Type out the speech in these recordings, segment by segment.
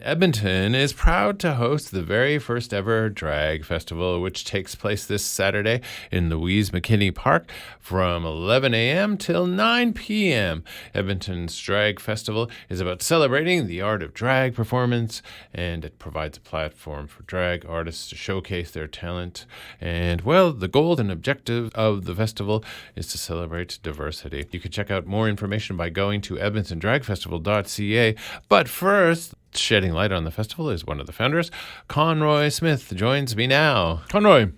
Edmonton is proud to host the very first ever drag festival, which takes place this Saturday in Louise McKinney Park from 11 a.m. till 9 p.m. Edmonton's Drag Festival is about celebrating the art of drag performance, and it provides a platform for drag artists to showcase their talent. And, well, the goal and objective of the festival is to celebrate diversity. You can check out more information by going to edmontondragfestival.ca. But first, shedding light on the festival is one of the founders. Conroy Smith joins me now. Conroy.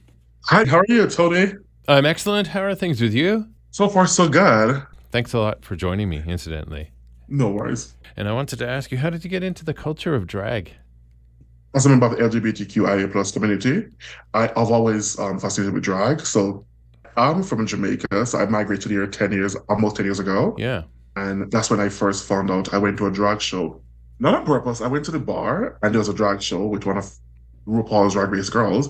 Hi, how are you, Tony? I'm excellent. How are things with you? So far, so good. Thanks a lot for joining me, incidentally. No worries. And I wanted to ask you, how did you get into the culture of drag? As a member of the LGBTQIA plus community, I've always fascinated with drag. So I'm from Jamaica, so I migrated here almost 10 years ago. Yeah. And that's when I first found out. I went to a drag show. Not on purpose. I went to the bar and there was a drag show with one of RuPaul's Drag Race girls.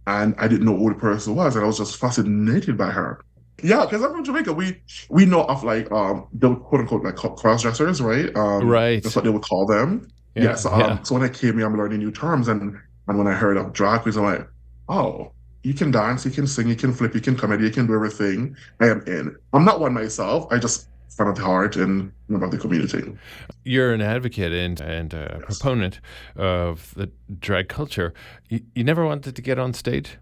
And I didn't know who the person was. And I was just fascinated by her. Yeah, because I'm from Jamaica. We know of like the quote unquote like cross dressers, right? Right. That's what they would call them. Yeah. So when I came here, I'm learning new terms. And when I heard of drag queens, I'm like, oh, you can dance, you can sing, you can flip, you can comedy, you can do everything. I am in. I'm not one myself. I just fan of the heart and member of the community. You're an advocate and a Yes. proponent of the drag culture. You never wanted to get on stage?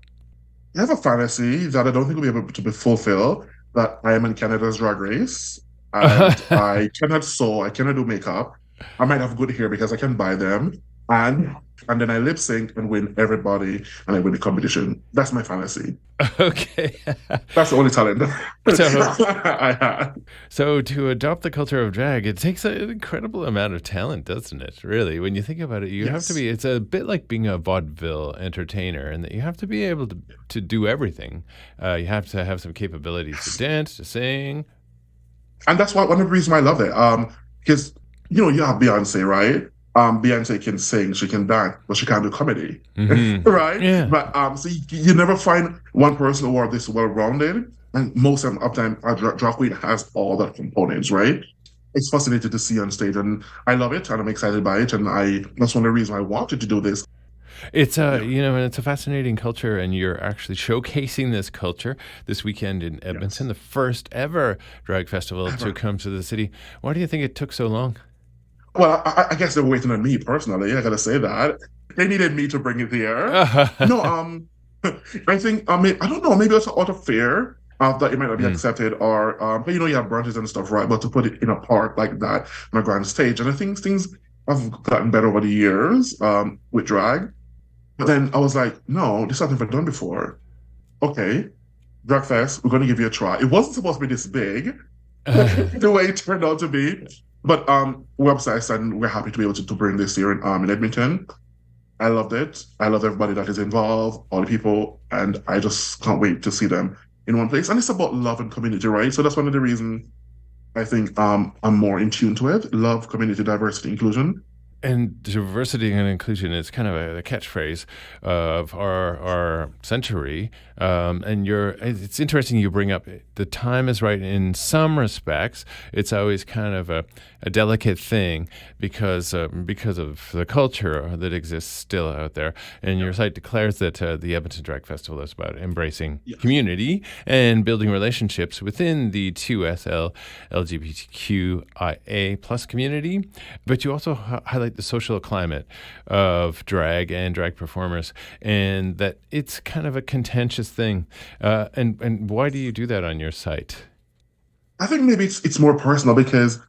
I have a fantasy that I don't think will be able to be fulfilled, that I am in Canada's Drag Race and I cannot sew, I cannot do makeup. I might have good hair because I can buy them. And then I lip sync and win everybody and I win the competition. That's my fantasy. Okay. That's the only talent So- I have. So to adopt the culture of drag, it takes an incredible amount of talent, doesn't it? Really, when you think about it, you have to Yes. be. It's a bit like being a vaudeville entertainer, and that you have to be able to do everything. You have to have some capabilities to dance, to sing. And that's one of the reasons why I love it. Because you have Beyonce, right? Beyonce can sing, she can dance, but she can't do comedy, right? Yeah. But so you never find one person who are this well-rounded, and most of the time, a drag queen has all the components, right? It's fascinating to see on stage, and I love it, and I'm excited by it, and that's one of the reasons I wanted to do this. It's and it's a fascinating culture, and you're actually showcasing this culture this weekend in Edmonton, the first ever drag festival to come to the city. Why do you think it took so long? Well, I guess they're waiting on me personally. I gotta say that they needed me to bring it there. No, I think I don't know. Maybe it's out of fear that it might not be accepted, or but you have branches and stuff, right? But to put it in a park like that on a grand stage, and I think things have gotten better over the years with drag. But then I was like, no, this I've never done before. Okay, Drag Fest, we're gonna give you a try. It wasn't supposed to be this big, the way it turned out to be. But we're obsessed, and we're happy to be able to bring this here in Edmonton. I loved it. I love everybody that is involved, all the people, and I just can't wait to see them in one place. And it's about love and community, right? So that's one of the reasons I think I'm more in tune to it. Love, community, diversity, inclusion. And diversity and inclusion is kind of a catchphrase of our century. And it's interesting you bring up the time is right in some respects. It's always kind of a delicate thing because of the culture that exists still out there. And your site declares that the Edmonton Drag Festival is about embracing community and building relationships within the 2SL LGBTQIA plus community. But you also highlight the social climate of drag and drag performers, and that it's kind of a contentious thing. And why do you do that on your site? I think maybe it's more personal because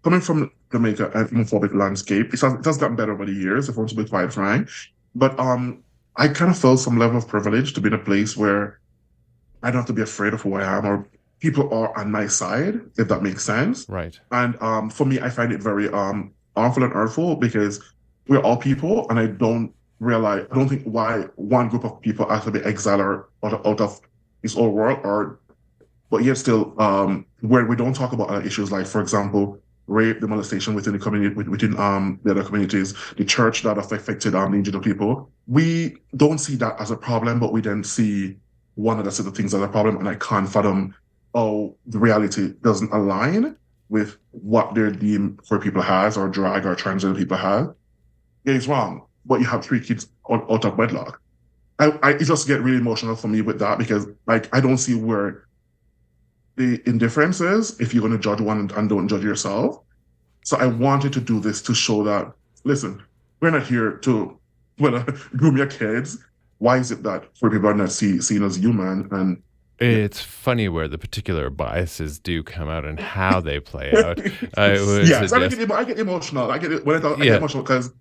coming from Jamaica, a homophobic landscape, it has gotten better over the years, if I want to be quite frank. But I kind of felt some level of privilege to be in a place where I don't have to be afraid of who I am, or people are on my side, if that makes sense. Right. And for me, I find it very harmful and hurtful because we're all people, and I don't think why one group of people has to be exiled out of this whole world, but yet still, where we don't talk about other issues like, for example, rape, the molestation within the community, within the other communities, the church that have affected the indigenous people. We don't see that as a problem, but we then see one of the sort of things as a problem, and I can't fathom how the reality doesn't align with what their deemed queer people has, or drag or transgender people have. gay is wrong, but you have 3 kids out of wedlock. I just get really emotional for me with that because like I don't see where the indifference is if you're going to judge one and don't judge yourself. So I wanted to do this to show that, listen, we're not here to groom your kids. Why is it that for people are not seen as human? And it's funny where the particular biases do come out and how they play out. Yes, I get emotional. I get emotional because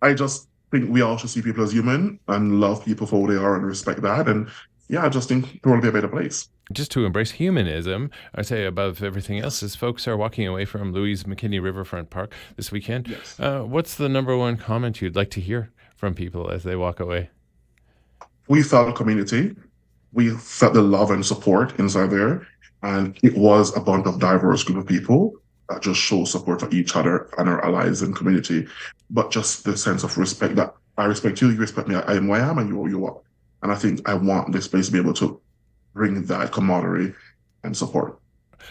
I just think we all should see people as human and love people for who they are and respect that. And yeah, I just think the world will be a better place. Just to embrace humanism, I say above everything else, as folks are walking away from Louise McKinney Riverfront Park this weekend, Yes. What's the number one comment you'd like to hear from people as they walk away? We felt a community. We felt the love and support inside there. And it was a bunch of diverse group of people that just show support for each other and our allies and community. But just the sense of respect that I respect you, you respect me, I am who I am, and you are. And I think I want this place to be able to bring that camaraderie and support.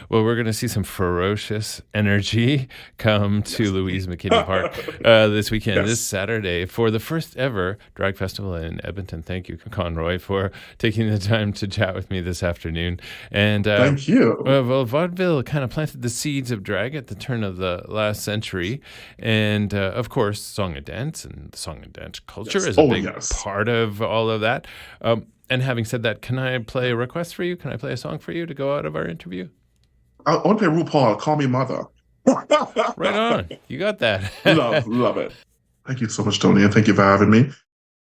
Well, we're going to see some ferocious energy come to Louise McKinney Park this weekend, this Saturday, for the first ever drag festival in Edmonton. Thank you, Conroy, for taking the time to chat with me this afternoon. And thank you. Well, vaudeville kind of planted the seeds of drag at the turn of the last century. And of course, song and dance and the song and dance culture is a big part of all of that. And having said that, can I play a request for you? Can I play a song for you to go out of our interview? I want to play RuPaul, Call Me Mother. Right on. You got that. Love it. Thank you so much, Tony, and thank you for having me.